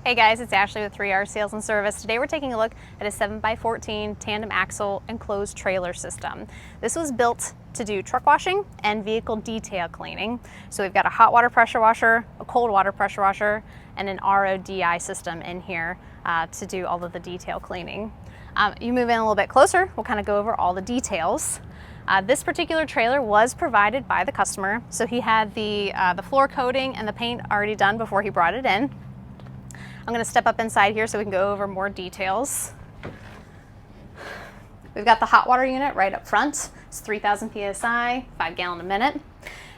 Hey guys, it's Ashley with 3R Sales and Service. Today we're taking a look at a 7x14 tandem axle enclosed trailer system. This was built to do truck washing and vehicle detail cleaning. So we've got a hot water pressure washer, a cold water pressure washer, and an RODI system in here to do all of the detail cleaning. You move in a little bit closer, we'll kind of go over all the details. This particular trailer was provided by the customer, so he had the floor coating and the paint already done before he brought it in. I'm going to step up inside here so we can go over more details. We've got the hot water unit right up front. It's 3,000 psi, 5 gallon a minute.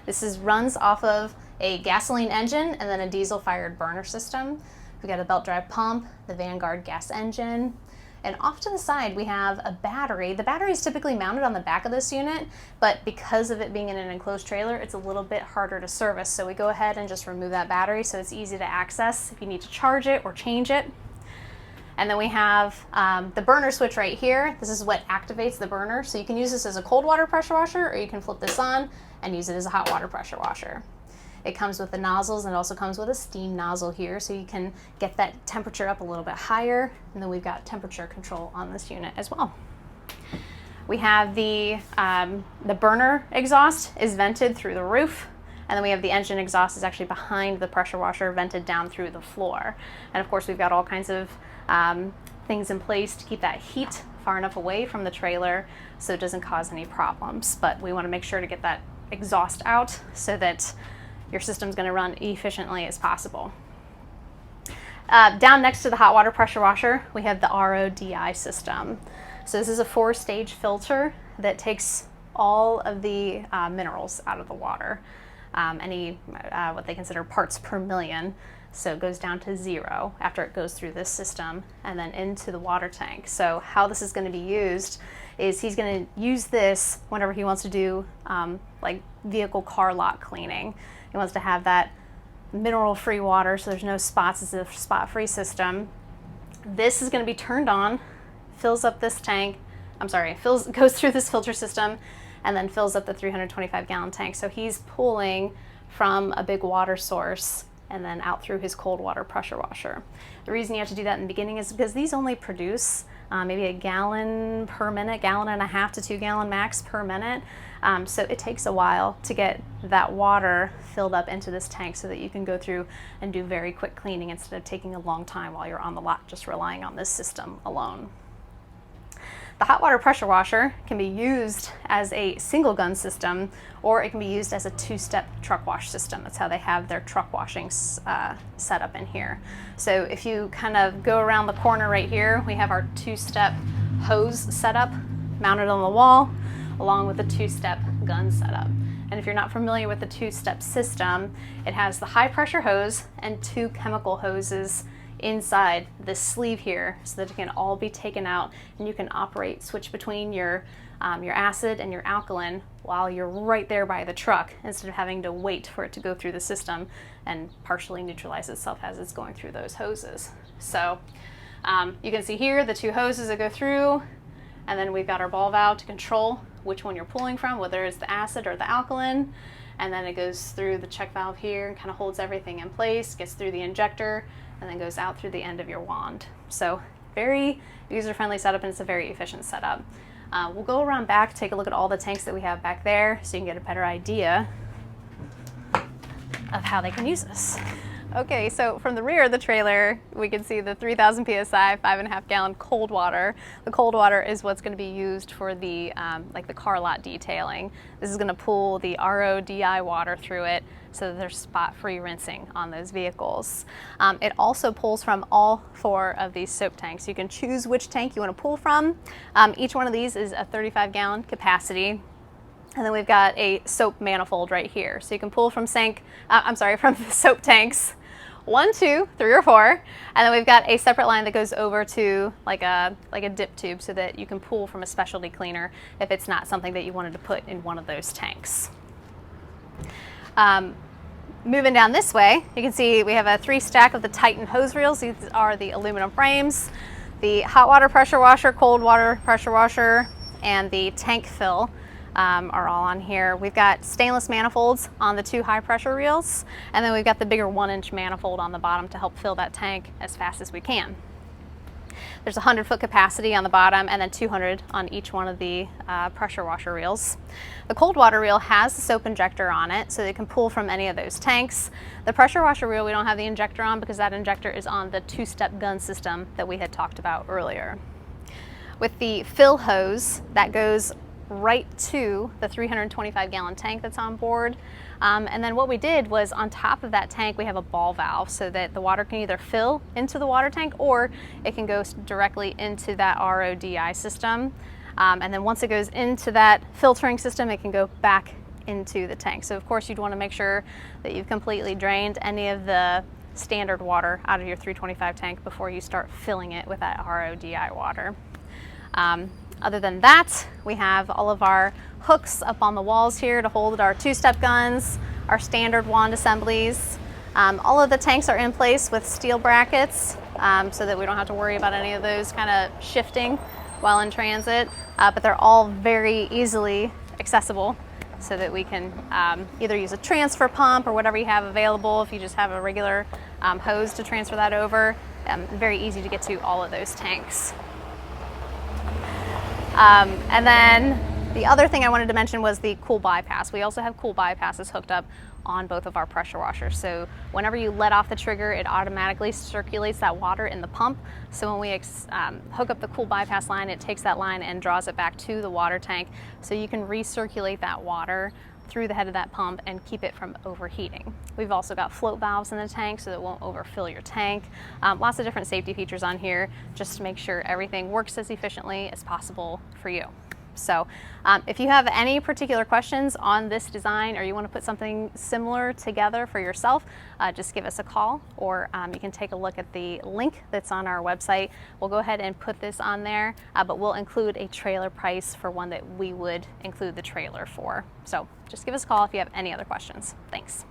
This runs off of a gasoline engine and then a diesel fired burner system. We've got a belt drive pump, the Vanguard gas engine, and off to the side we have a battery. The battery is typically mounted on the back of this unit, but because of it being in an enclosed trailer, it's a little bit harder to service. So we go ahead and just remove that battery so it's easy to access if you need to charge it or change it. And then we have the burner switch right here. This is what activates the burner. So you can use this as a cold water pressure washer, or you can flip this on and use it as a hot water pressure washer. It comes with the nozzles, and it also comes with a steam nozzle here, so you can get that temperature up a little bit higher. And then we've got temperature control on this unit as well. We have the burner exhaust is vented through the roof, and then we have the engine exhaust is actually behind the pressure washer, vented down through the floor. And of course we've got all kinds of things in place to keep that heat far enough away from the trailer so it doesn't cause any problems. But we want to make sure to get that exhaust out so that your system's going to run efficiently as possible. Down next to the hot water pressure washer, we have the RODI system. So this is a 4-stage filter that takes all of the minerals out of the water, any what they consider parts per million. So it goes down to 0 after it goes through this system and then into the water tank. So how this is going to be used is he's going to use this whenever he wants to do like vehicle car lot cleaning. He wants to have that mineral-free water, so there's no spots. It's a spot-free system. This is going to be turned on, fills up this tank. Goes through this filter system, and then fills up the 325-gallon tank. So he's pulling from a big water source and then out through his cold water pressure washer. The reason you have to do that in the beginning is because these only produce maybe a gallon per minute, gallon and a half to 2 gallon max per minute. So it takes a while to get that water filled up into this tank so that you can go through and do very quick cleaning instead of taking a long time while you're on the lot just relying on this system alone. The hot water pressure washer can be used as a single gun system, or it can be used as a 2-step truck wash system. That's how they have their truck washing set up in here. So if you kind of go around the corner right here, we have our 2-step hose setup mounted on the wall, along with the 2-step gun setup. And if you're not familiar with the 2-step system, it has the high pressure hose and 2 chemical hoses inside this sleeve here so that it can all be taken out, and you can switch between your acid and your alkaline while you're right there by the truck instead of having to wait for it to go through the system and partially neutralize itself as it's going through those hoses. So you can see here the 2 hoses that go through, and then we've got our ball valve to control which one you're pulling from, whether it's the acid or the alkaline. And then it goes through the check valve here and kind of holds everything in place, gets through the injector, and then goes out through the end of your wand. So very user-friendly setup, and it's a very efficient setup. We'll go around back, take a look at all the tanks that we have back there so you can get a better idea of how they can use this. Okay, so from the rear of the trailer, we can see the 3,000 psi, 5.5 gallon cold water. The cold water is what's going to be used for the like the car lot detailing. This is going to pull the RODI water through it so that there's spot-free rinsing on those vehicles. It also pulls from all 4 of these soap tanks. You can choose which tank you want to pull from. Each one of these is a 35-gallon capacity. And then we've got a soap manifold right here. So you can pull from from the soap tanks 1, 2, 3, or 4. And then we've got a separate line that goes over to like a dip tube so that you can pull from a specialty cleaner if it's not something that you wanted to put in one of those tanks. Moving down this way, you can see we have a 3-stack of the Titan hose reels. These are the aluminum frames, the hot water pressure washer, cold water pressure washer, and the tank fill are all on here. We've got stainless manifolds on the 2 high pressure reels, and then we've got the bigger 1-inch manifold on the bottom to help fill that tank as fast as we can. There's a 100-foot capacity on the bottom and then 200 on each one of the pressure washer reels. The cold water reel has the soap injector on it, so they can pull from any of those tanks. The pressure washer reel we don't have the injector on because that injector is on the 2-step gun system that we had talked about earlier. With the fill hose, that goes right to the 325-gallon tank that's on board. And then what we did was on top of that tank we have a ball valve so that the water can either fill into the water tank or it can go directly into that RODI system. And then once it goes into that filtering system, it can go back into the tank. So of course you'd want to make sure that you've completely drained any of the standard water out of your 325 tank before you start filling it with that RODI water. Other than that, we have all of our hooks up on the walls here to hold our 2-step guns, our standard wand assemblies. All of the tanks are in place with steel brackets so that we don't have to worry about any of those kind of shifting while in transit, but they're all very easily accessible so that we can either use a transfer pump or whatever you have available. If you just have a regular hose to transfer that over, very easy to get to all of those tanks. And then the other thing I wanted to mention was the cool bypass. We also have cool bypasses hooked up on both of our pressure washers. So whenever you let off the trigger, it automatically circulates that water in the pump. So when we hook up the cool bypass line, it takes that line and draws it back to the water tank. So you can recirculate that water through the head of that pump and keep it from overheating. We've also got float valves in the tank so that it won't overfill your tank. Lots of different safety features on here just to make sure everything works as efficiently as possible for you. So if you have any particular questions on this design or you want to put something similar together for yourself, just give us a call, or you can take a look at the link that's on our website. We'll go ahead and put this on there, but we'll include a trailer price for one that we would include the trailer for. So just give us a call if you have any other questions. Thanks.